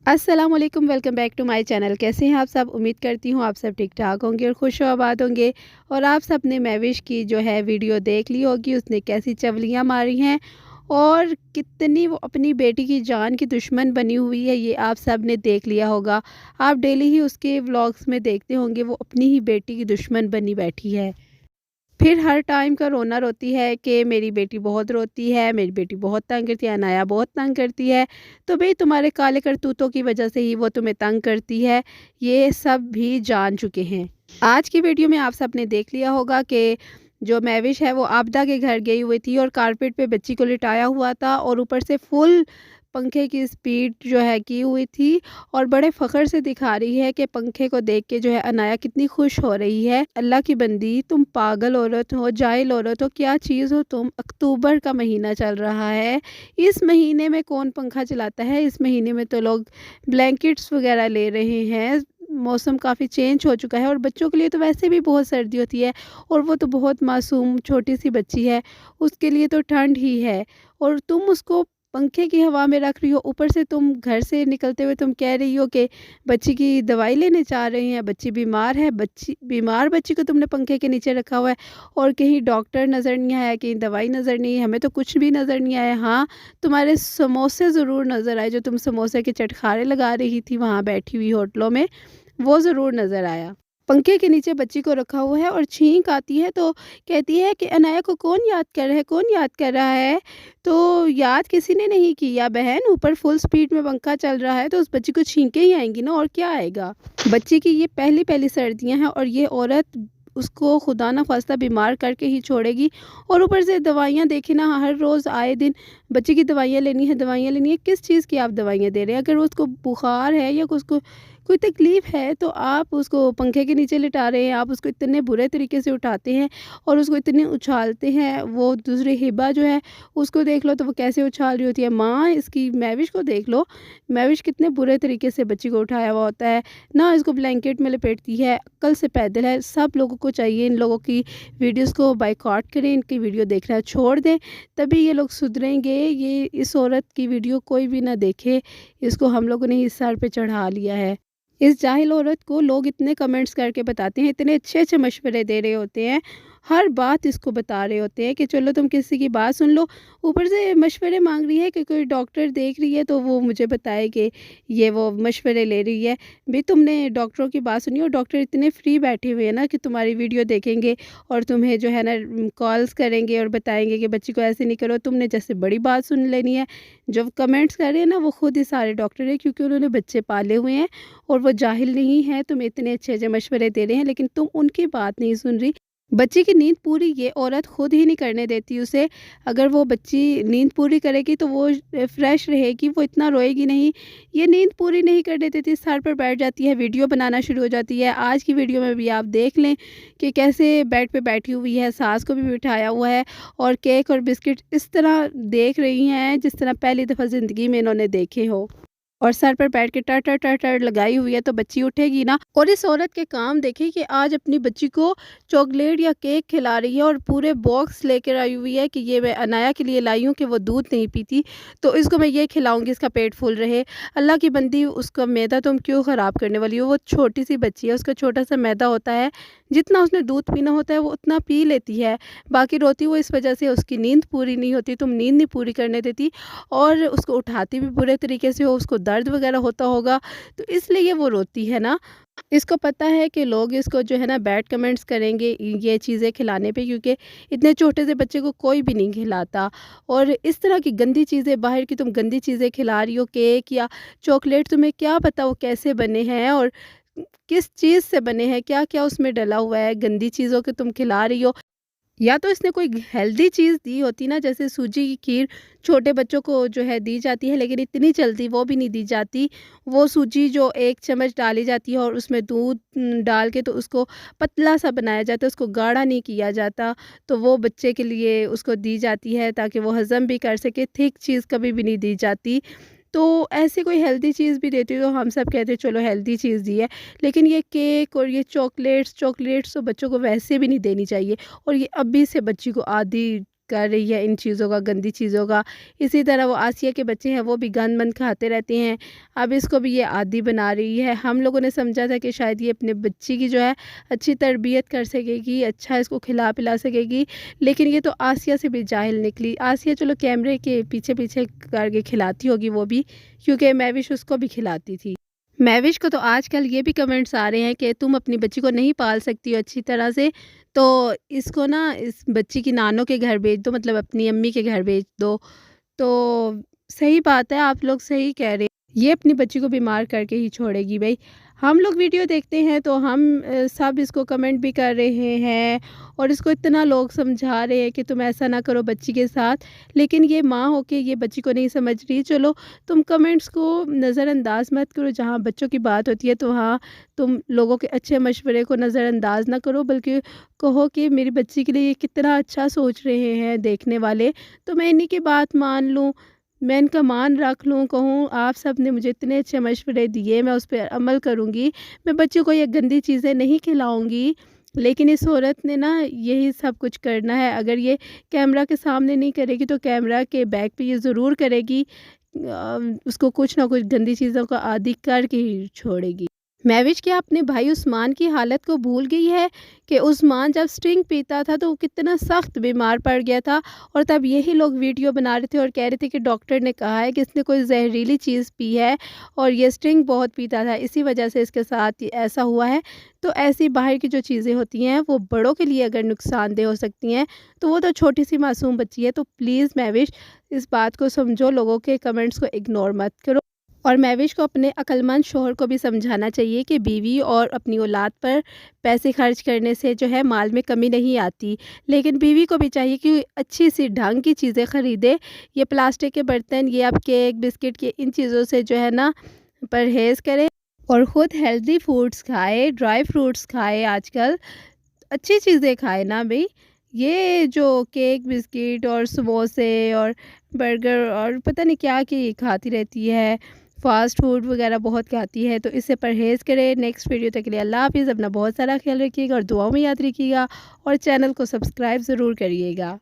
अस्सलाम वालेकुम, welcome back to my channel. कैसे हैं आप सब? उम्मीद करती हूँ आप सब ठीक ठाक होंगे और खुश और आबाद होंगे। और आप सब ने महविश की जो है वीडियो देख ली होगी, उसने कैसी चवलियाँ मारी हैं और कितनी वो अपनी बेटी की जान की दुश्मन बनी हुई है, ये आप सब ने देख लिया होगा। आप डेली ही उसके व्लॉग्स में देखते होंगे, वो अपनी ही बेटी की दुश्मन बनी बैठी है। फिर हर टाइम का रोना रोती है कि मेरी बेटी बहुत रोती है, मेरी बेटी बहुत तंग करती है, अनाया बहुत तंग करती है। तो भई तुम्हारे काले करतूतों की वजह से ही वो तुम्हें तंग करती है, ये सब भी जान चुके हैं। आज की वीडियो में आप सब ने देख लिया होगा कि जो महविश है वो आबदा के घर गई हुई थी और कारपेट पे बच्ची को लिटाया हुआ था और ऊपर से फुल पंखे की स्पीड जो है की हुई थी और बड़े फ़ख्र से दिखा रही है कि पंखे को देख के जो है अनाया कितनी खुश हो रही है। अल्लाह की बंदी, तुम पागल औरत हो, जाहिल औरत हो, क्या चीज़ हो तुम? अक्टूबर का महीना चल रहा है, इस महीने में कौन पंखा चलाता है? इस महीने में तो लोग ब्लैंकेट्स वगैरह ले रहे हैं। मौसम काफ़ी चेंज हो चुका है और बच्चों के लिए तो वैसे भी बहुत सर्दी होती है और वो तो बहुत मासूम छोटी सी बच्ची है, उसके लिए तो ठंड ही है और तुम उसको पंखे की हवा में रख रही हो। ऊपर से तुम घर से निकलते हुए तुम कह रही हो कि बच्ची की दवाई लेने जा रहे हैं, बच्ची बीमार है। बच्ची बीमार बच्ची को तुमने पंखे के नीचे रखा हुआ है और कहीं डॉक्टर नज़र नहीं आया, कहीं दवाई नज़र नहीं, हमें तो कुछ भी नज़र नहीं आया। हाँ, तुम्हारे समोसे ज़रूर नज़र आए, जो तुम समोसे के चटखारे लगा रही थी वहाँ बैठी हुई होटलों में, वो ज़रूर नज़र आया। पंखे के नीचे बच्ची को रखा हुआ है और छींक आती है तो कहती है कि अनाया को कौन याद कर रहा है, कौन याद कर रहा है? तो याद किसी ने नहीं किया बहन, ऊपर फुल स्पीड में पंखा चल रहा है तो उस बच्ची को छींकें ही आएँगी ना, और क्या आएगा? बच्ची की ये पहली-पहली सर्दियाँ हैं और ये औरत उसको खुदा ना ख़ास्ता बीमार करके ही छोड़ेगी। और ऊपर से दवाइयाँ देखें ना, हर रोज़ आए दिन बच्चे की दवाइयाँ लेनी है, दवाइयाँ लेनी है। किस चीज़ की आप दवाइयाँ दे रहे हैं? अगर उसको बुखार है या उसको कोई तकलीफ़ है तो आप उसको पंखे के नीचे लिटा रहे हैं, आप उसको इतने बुरे तरीके से उठाते हैं और उसको इतने उछालते हैं। वो दूसरी हिबा जो है उसको देख लो तो वो कैसे उछाल रही होती है। माँ इसकी महविश को देख लो, महविश कितने बुरे तरीके से बच्ची को उठाया हुआ होता है ना, इसको ब्लैंकेट में लपेटती है, अक्ल से पैदल है। सब लोगों को चाहिए इन लोगों की वीडियोज़ को बायकॉट करें, इनकी वीडियो देखना छोड़ दें, तभी ये लोग सुधरेंगे। ये इस औरत की वीडियो कोई भी ना देखे, इसको हम लोगों ने ही सर पे चढ़ा लिया है। इस जाहिल औरत को लोग इतने कमेंट्स करके बताते हैं, इतने अच्छे-अच्छे मशवरे दे रहे होते हैं, हर बात इसको बता रहे होते हैं कि चलो तुम किसी की बात सुन लो। ऊपर से मशवरे माँग रही है कि कोई डॉक्टर देख रही है तो वो मुझे बताए कि ये वो मशवरे ले रही है। भई तुमने डॉक्टरों की बात सुनी? और डॉक्टर इतने फ्री बैठे हुए हैं ना कि तुम्हारी वीडियो देखेंगे और तुम्हें जो है ना कॉल्स करेंगे और बताएँगे कि बच्ची को ऐसे नहीं करो। तुमने जैसे बड़ी बात सुन लेनी है। जो कमेंट्स कर रहे हैं ना वो खुद ही सारे डॉक्टर हैं, क्योंकि उन्होंने बच्चे पाले हुए हैं और वो जाहिल नहीं है। तुम्हें इतने अच्छे-अच्छे मशवरे दे रहे हैं लेकिन तुम उनकी बात नहीं सुन रही। बच्ची की नींद पूरी ये औरत खुद ही नहीं करने देती उसे। अगर वो बच्ची नींद पूरी करेगी तो वो फ्रेश रहेगी, वो इतना रोएगी नहीं। ये नींद पूरी नहीं करने देती, सर पर बैठ जाती है, वीडियो बनाना शुरू हो जाती है। आज की वीडियो में भी आप देख लें कि कैसे बेड पे बैठी हुई है, सास को भी बिठाया हुआ है और केक और बिस्किट इस तरह देख रही हैं जिस तरह पहली दफ़ा ज़िंदगी में इन्होंने देखे हो। और सर पर बैठ के टर टर टर टर लगाई हुई है तो बच्ची उठेगी ना। और इस औरत के काम देखिए कि आज अपनी बच्ची को चॉकलेट या केक खिला रही है और पूरे बॉक्स लेकर आई हुई है कि ये मैं अनाया के लिए लाई हूँ कि वो दूध नहीं पीती, तो इसको मैं ये खिलाऊंगी, इसका पेट फूल रहे। अल्लाह की बंदी, उसका मैदा तुम क्यों ख़राब करने वाली हो? वो छोटी सी बच्ची है, उसका छोटा सा मैदा होता है, जितना उसने दूध पीना होता है वो उतना पी लेती है। बाकी रोती वो इस वजह से उसकी नींद पूरी नहीं होती, तुम नींद नहीं पूरी करने देती और उसको उठाती भी बुरे तरीके से हो, उसको दर्द वगैरह होता होगा तो इसलिए वो रोती है ना। इसको पता है कि लोग इसको जो है ना बैड कमेंट्स करेंगे ये चीज़ें खिलाने पे, क्योंकि इतने छोटे से बच्चे को कोई भी नहीं खिलाता। और इस तरह की गंदी चीज़ें, बाहर की तुम गंदी चीज़ें खिला रही हो, केक या चॉकलेट, तुम्हें क्या पता वो कैसे बने हैं और किस चीज़ से बने हैं, क्या क्या उसमें डला हुआ है। गंदी चीज़ों के तुम खिला रही हो। या तो इसने कोई हेल्दी चीज़ दी होती ना, जैसे सूजी की खीर छोटे बच्चों को जो है दी जाती है, लेकिन इतनी जल्दी वो भी नहीं दी जाती। वो सूजी जो 1 चम्मच डाली जाती है और उसमें दूध डाल के तो उसको पतला सा बनाया जाता है, उसको गाढ़ा नहीं किया जाता, तो वो बच्चे के लिए उसको दी जाती है ताकि वो हज़म भी कर सके। थिक चीज़ कभी भी नहीं दी जाती। तो ऐसी कोई हेल्दी चीज़ भी देती तो हम सब कहते चलो हेल्दी चीज़ दी है, लेकिन ये केक और ये चॉकलेट्स चॉकलेट्स तो बच्चों को वैसे भी नहीं देनी चाहिए और ये अभी से बच्ची को आदी कर रही है इन चीज़ों का, गंदी चीज़ों का। इसी तरह वो आसिया के बच्चे हैं, वो भी गंद मंद खाते रहते हैं। अब इसको भी ये आदी बना रही है। हम लोगों ने समझा था कि शायद ये अपने बच्ची की जो है अच्छी तरबियत कर सकेगी, अच्छा इसको खिला पिला सकेगी, लेकिन ये तो आसिया से भी जाहिल निकली। आसिया चलो कैमरे के पीछे पीछे करके खिलाती होगी वो भी, क्योंकि महविश उसको भी खिलाती थी। महविश को तो आजकल ये भी कमेंट्स आ रहे हैं कि तुम अपनी बच्ची को नहीं पाल सकती हो अच्छी तरह से, तो इसको ना इस बच्ची की नानों के घर भेज दो, मतलब अपनी अम्मी के घर भेज दो। तो सही बात है, आप लोग सही कह रहे हैं। ये अपनी बच्ची को बीमार करके ही छोड़ेगी भाई। हम लोग वीडियो देखते हैं तो हम सब इसको कमेंट भी कर रहे हैं और इसको इतना लोग समझा रहे हैं कि तुम ऐसा ना करो बच्ची के साथ, लेकिन ये माँ होके ये बच्ची को नहीं समझ रही। चलो तुम कमेंट्स को नज़रअंदाज मत करो, जहाँ बच्चों की बात होती है तो वहाँ तुम लोगों के अच्छे मशवरे को नज़रअंदाज ना करो, बल्कि कहो कि मेरी बच्ची के लिए ये कितना अच्छा सोच रहे हैं देखने वाले, तो मैं इन्हीं की बात मान लूँ, मैं इनका मान रख लूँ, कहूँ आप सब ने मुझे इतने अच्छे मशवरे दिए, मैं उस पर अमल करूँगी, मैं बच्चों को ये गंदी चीज़ें नहीं खिलाऊँगी। लेकिन इस औरत ने ना यही सब कुछ करना है। अगर ये कैमरा के सामने नहीं करेगी तो कैमरा के बैक पे ये ज़रूर करेगी। उसको कुछ ना कुछ गंदी चीज़ों का आदी करके ही छोड़ेगी। महविश क्या अपने भाई उस्मान की हालत को भूल गई है कि उस्मान जब स्ट्रिंग पीता था तो वो कितना सख्त बीमार पड़ गया था, और तब यही लोग वीडियो बना रहे थे और कह रहे थे कि डॉक्टर ने कहा है कि इसने कोई जहरीली चीज़ पी है और ये स्ट्रिंग बहुत पीता था, इसी वजह से इसके साथ ऐसा हुआ है। तो ऐसी बाहर की जो चीज़ें होती हैं वो बड़ों के लिए अगर नुकसानदेह हो सकती हैं, तो वो तो छोटी सी मासूम बच्ची है। तो प्लीज़ महविश इस बात को समझो, लोगों के कमेंट्स को इग्नोर मत करो। और महविश को अपने अक्लमंद शोहर को भी समझाना चाहिए कि बीवी और अपनी औलाद पर पैसे खर्च करने से जो है माल में कमी नहीं आती, लेकिन बीवी को भी चाहिए कि अच्छी सी ढंग की चीज़ें ख़रीदे। ये प्लास्टिक के बर्तन, ये आप केक बिस्किट के इन चीज़ों से जो है ना परहेज़ करें और ख़ुद हेल्दी फूड्स खाए, ड्राई फ्रूट्स खाए, आजकल अच्छी चीज़ें खाए ना भाई। ये जो केक बिस्किट और समोसे और बर्गर और पता नहीं क्या क्या खाती रहती है, फ़ास्ट फूड वगैरह बहुत खाती है, तो इससे परहेज़ करें। नेक्स्ट वीडियो तक के लिए अल्लाह हाफ़िज़। अपना बहुत सारा ख्याल रखिएगा और दुआओं में याद रखिएगा और चैनल को सब्सक्राइब ज़रूर करिएगा।